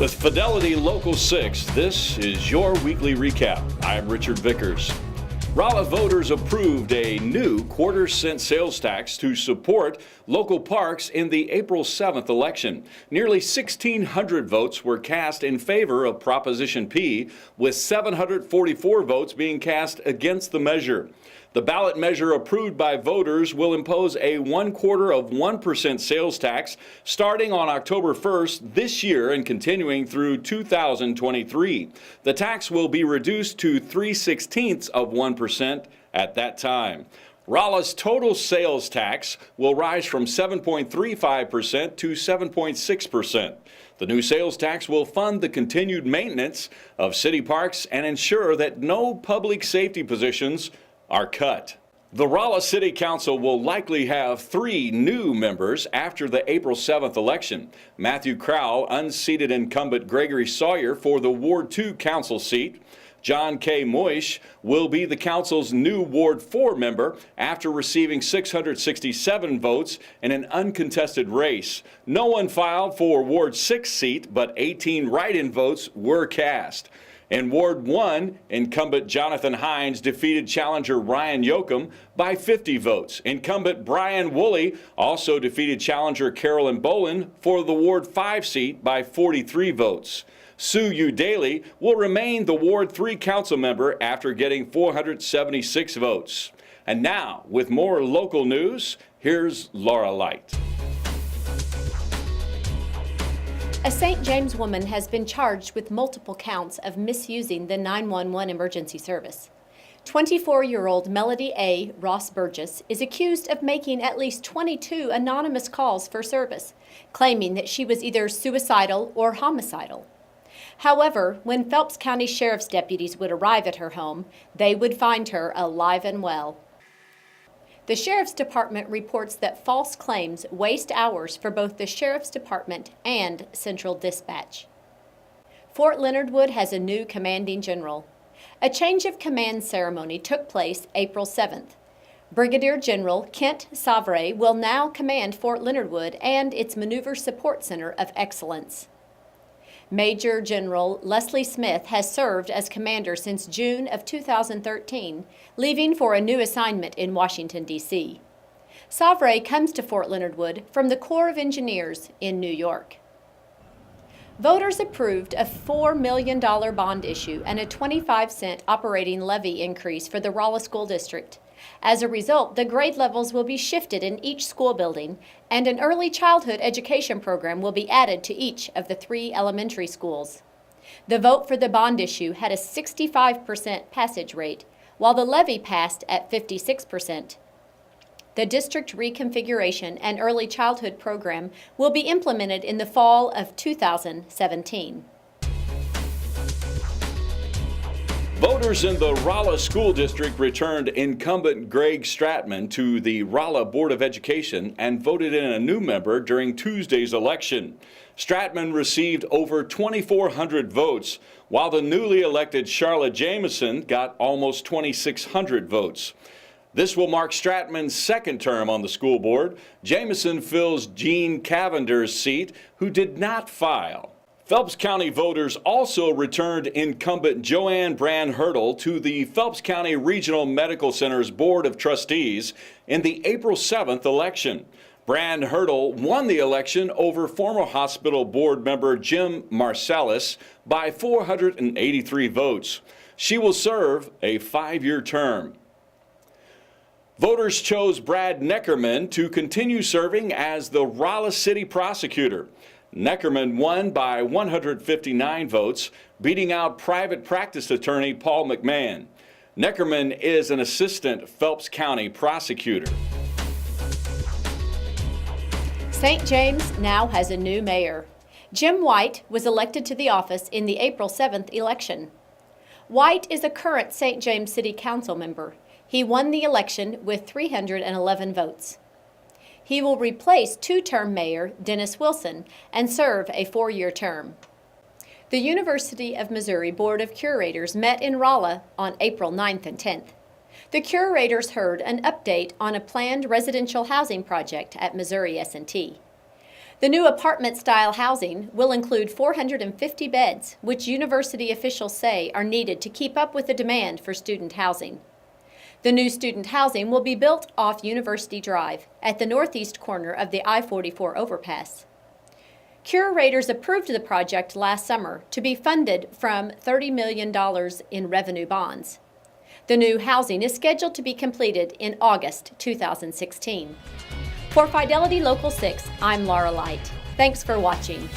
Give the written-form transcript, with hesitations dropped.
With Fidelity Local 6, this is your weekly recap. I'm Richard Vickers. Rolla voters approved a new quarter-cent sales tax to support local parks in the April 7th election. Nearly 1,600 votes were cast in favor of Proposition P, with 744 votes being cast against the measure. The ballot measure approved by voters will impose a 0.25% sales tax starting on October 1st this year and continuing through 2023. The tax will be reduced to 3/16% at that time. Rolla's total sales tax will rise from 7.35% to 7.6%. The new sales tax will fund the continued maintenance of city parks and ensure that no public safety positions are cut. The Rolla City Council will likely have 3 new members after the April 7th election. Matthew Crowell unseated incumbent Gregory Sawyer for the Ward 2 council seat. John K. Moish will be the council's new Ward 4 member after receiving 667 votes in an uncontested race. No one filed for Ward 6 seat, but 18 write-in votes were cast. In Ward 1, incumbent Jonathan Hines defeated challenger Ryan Yoakum by 50 votes. Incumbent Brian Woolley also defeated challenger Carolyn Bolin for the Ward 5 seat by 43 votes. Sue Udaly will remain the Ward 3 council member after getting 476 votes. And now, with more local news, here's Laura Light. A St. James woman has been charged with multiple counts of misusing the 911 emergency service. 24-year-old Melody A. Ross Burgess is accused of making at least 22 anonymous calls for service, claiming that she was either suicidal or homicidal. However, when Phelps County Sheriff's deputies would arrive at her home, they would find her alive and well. The Sheriff's Department reports that false claims waste hours for both the Sheriff's Department and Central Dispatch. Fort Leonard Wood has a new commanding general. A change of command ceremony took place April 7th. Brigadier General Kent Savre will now command Fort Leonard Wood and its Maneuver Support Center of Excellence. Major General Leslie Smith has served as commander since June of 2013, leaving for a new assignment in Washington, D.C. Savre comes to Fort Leonard Wood from the Corps of Engineers in New York. Voters approved a $4 million bond issue and a 25-cent operating levy increase for the Rolla School District. As a result, the grade levels will be shifted in each school building, and an early childhood education program will be added to each of the 3 elementary schools. The vote for the bond issue had a 65% passage rate, while the levy passed at 56%. The district reconfiguration and early childhood program will be implemented in the fall of 2017. Voters in the Rolla School District returned incumbent Greg Stratman to the Rolla Board of Education and voted in a new member during Tuesday's election. Stratman received over 2,400 votes, while the newly elected Charlotte Jameson got almost 2,600 votes. This will mark Stratman's second term on the school board. Jameson fills Gene Cavender's seat, who did not file. Phelps County voters also returned incumbent Joanne Brand-Hurdle to the Phelps County Regional Medical Center's Board of Trustees in the April 7th election. Brand-Hurdle won the election over former hospital board member Jim Marsalis by 483 votes. She will serve a 5-year term. Voters chose Brad Neckerman to continue serving as the Rolla City prosecutor. Neckerman won by 159 votes, beating out private practice attorney Paul McMahon. Neckerman is an assistant Phelps County prosecutor. St. James now has a new mayor. Jim White was elected to the office in the April 7th election. White is a current St. James City Council member. He won the election with 311 votes. He will replace 2-term Mayor Dennis Wilson and serve a 4-year term. The University of Missouri Board of Curators met in Rolla on April 9th and 10th. The curators heard an update on a planned residential housing project at Missouri S&T. The new apartment-style housing will include 450 beds, which university officials say are needed to keep up with the demand for student housing. The new student housing will be built off University Drive at the northeast corner of the I-44 overpass. Curators approved the project last summer to be funded from $30 million in revenue bonds. The new housing is scheduled to be completed in August 2016. For Fidelity Local 6, I'm Laura Light. Thanks for watching.